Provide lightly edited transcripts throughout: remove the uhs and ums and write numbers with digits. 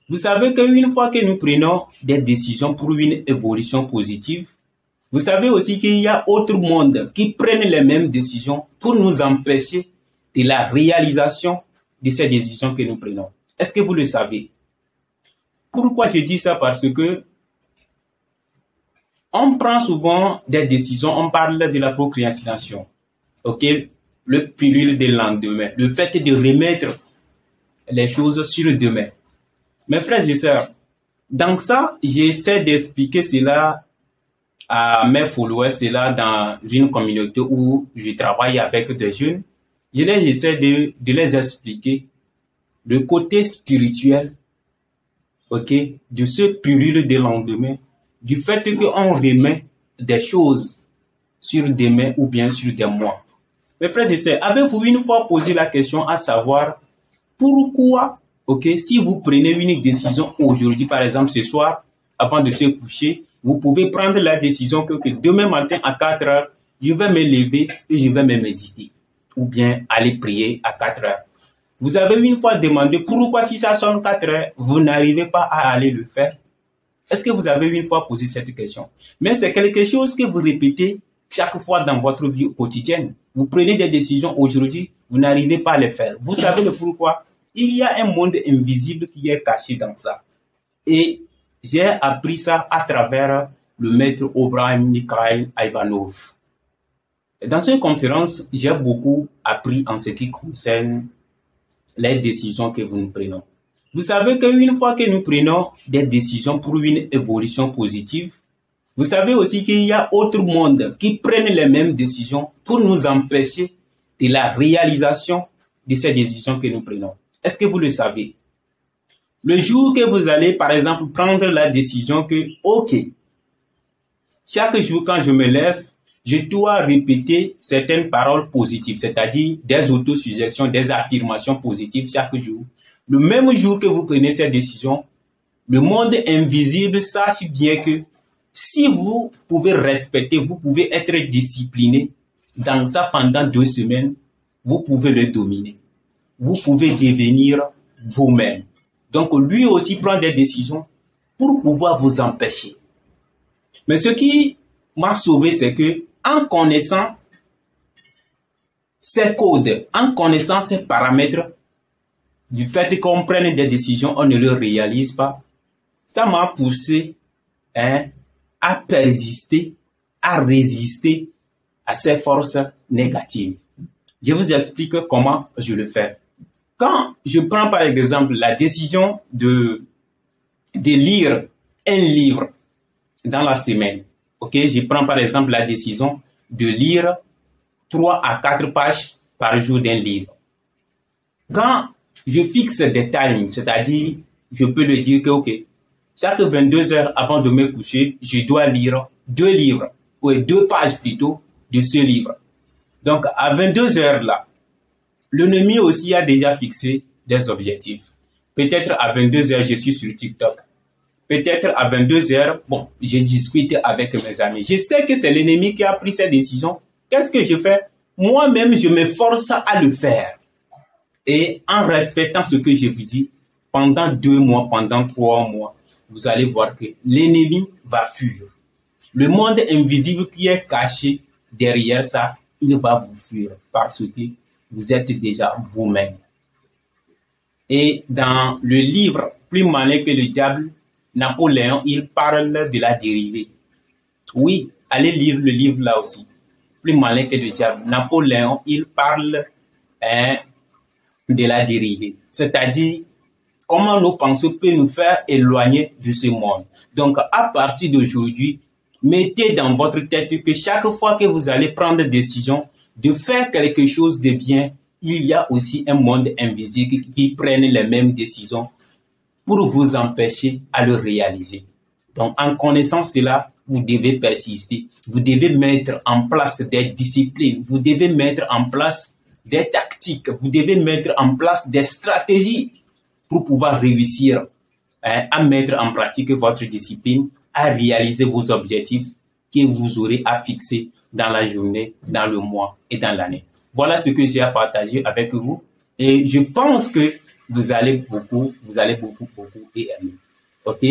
Vous savez qu'une fois que nous prenons des décisions pour une évolution positive, vous savez aussi qu'il y a autre monde qui prennent les mêmes décisions pour nous empêcher de la réalisation de ces décisions que nous prenons. Est-ce que vous le savez? Pourquoi je dis ça? Parce que on prend souvent des décisions, on parle de la procrastination, ok? Le pilule de lendemain, le fait de remettre les choses sur le demain. Mes frères et sœurs, dans ça, j'essaie d'expliquer cela à mes followers, cela dans une communauté où je travaille avec des jeunes. J'essaie de les expliquer le côté spirituel, ok, de ce pilule de lendemain, du fait qu'on remet des choses sur demain ou bien sur des mois. Mes frères et sœurs, avez-vous une fois posé la question à savoir pourquoi, ok, si vous prenez une décision aujourd'hui, par exemple ce soir, avant de se coucher, vous pouvez prendre la décision que demain matin à 4 heures, je vais me lever et je vais me méditer. Ou bien aller prier à 4 heures. Vous avez une fois demandé pourquoi si ça sonne 4 heures, vous n'arrivez pas à aller le faire. Est-ce que vous avez une fois posé cette question? Mais c'est quelque chose que vous répétez chaque fois dans votre vie quotidienne. Vous prenez des décisions aujourd'hui, vous n'arrivez pas à les faire. Vous savez le pourquoi? Il y a un monde invisible qui est caché dans ça. Et j'ai appris ça à travers le maître Abraham Mikhail Ivanov. Dans cette conférence, j'ai beaucoup appris en ce qui concerne les décisions que nous prenons. Vous savez qu'une fois que nous prenons des décisions pour une évolution positive, vous savez aussi qu'il y a autre monde qui prennent les mêmes décisions pour nous empêcher de la réalisation de ces décisions que nous prenons. Est-ce que vous le savez? Le jour que vous allez, par exemple, prendre la décision que, ok, chaque jour quand je me lève, je dois répéter certaines paroles positives, c'est-à-dire des autosuggestions, des affirmations positives chaque jour. Le même jour que vous prenez cette décision, le monde invisible sache bien que si vous pouvez respecter, vous pouvez être discipliné dans ça pendant 2 semaines, vous pouvez le dominer. Vous pouvez devenir vous-même. Donc, lui aussi prend des décisions pour pouvoir vous empêcher. Mais ce qui m'a sauvé, c'est que en connaissant ces codes, en connaissant ces paramètres, du fait qu'on prenne des décisions, on ne le réalise pas, ça m'a poussé à persister, à résister à ces forces négatives. Je vous explique comment je le fais. Quand je prends par exemple la décision de lire un livre dans la semaine, ok, je prends par exemple la décision de lire 3 à 4 pages par jour d'un livre. Quand je fixe des timings, c'est-à-dire, je peux le dire que, ok, chaque 22 heures avant de me coucher, je dois lire 2 livres, ou 2 pages plutôt, de ce livre. Donc, à 22 heures là, l'ennemi aussi a déjà fixé des objectifs. Peut-être à 22 heures, je suis sur TikTok. Peut-être à 22 heures, bon, je discute avec mes amis. Je sais que c'est l'ennemi qui a pris cette décision. Qu'est-ce que je fais? Moi-même, je me force à le faire. Et en respectant ce que je vous dis, pendant 2 mois, pendant 3 mois, vous allez voir que l'ennemi va fuir. Le monde invisible qui est caché derrière ça, il va vous fuir parce que vous êtes déjà vous-même. Et dans le livre Plus malin que le diable, Napoléon, il parle de la dérivée. Oui, allez lire le livre là aussi. Plus malin que le diable. Napoléon, il parle de la dérivée. C'est-à-dire, comment nos pensées peuvent nous faire éloigner de ce monde. Donc, à partir d'aujourd'hui, mettez dans votre tête que chaque fois que vous allez prendre une décision de faire quelque chose de bien, il y a aussi un monde invisible qui prenne les mêmes décisions pour vous empêcher à le réaliser. Donc, en connaissant cela, vous devez persister. Vous devez mettre en place des disciplines. Vous devez mettre en place des tactiques. Vous devez mettre en place des stratégies pour pouvoir réussir à mettre en pratique votre discipline, à réaliser vos objectifs que vous aurez à fixer dans la journée, dans le mois et dans l'année. Voilà ce que j'ai à partager avec vous. Et je pense que vous allez beaucoup aimer. OK?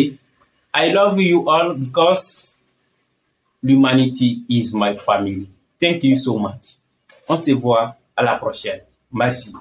I love you all because humanity is my family. Thank you so much. On se voit à la prochaine. Merci.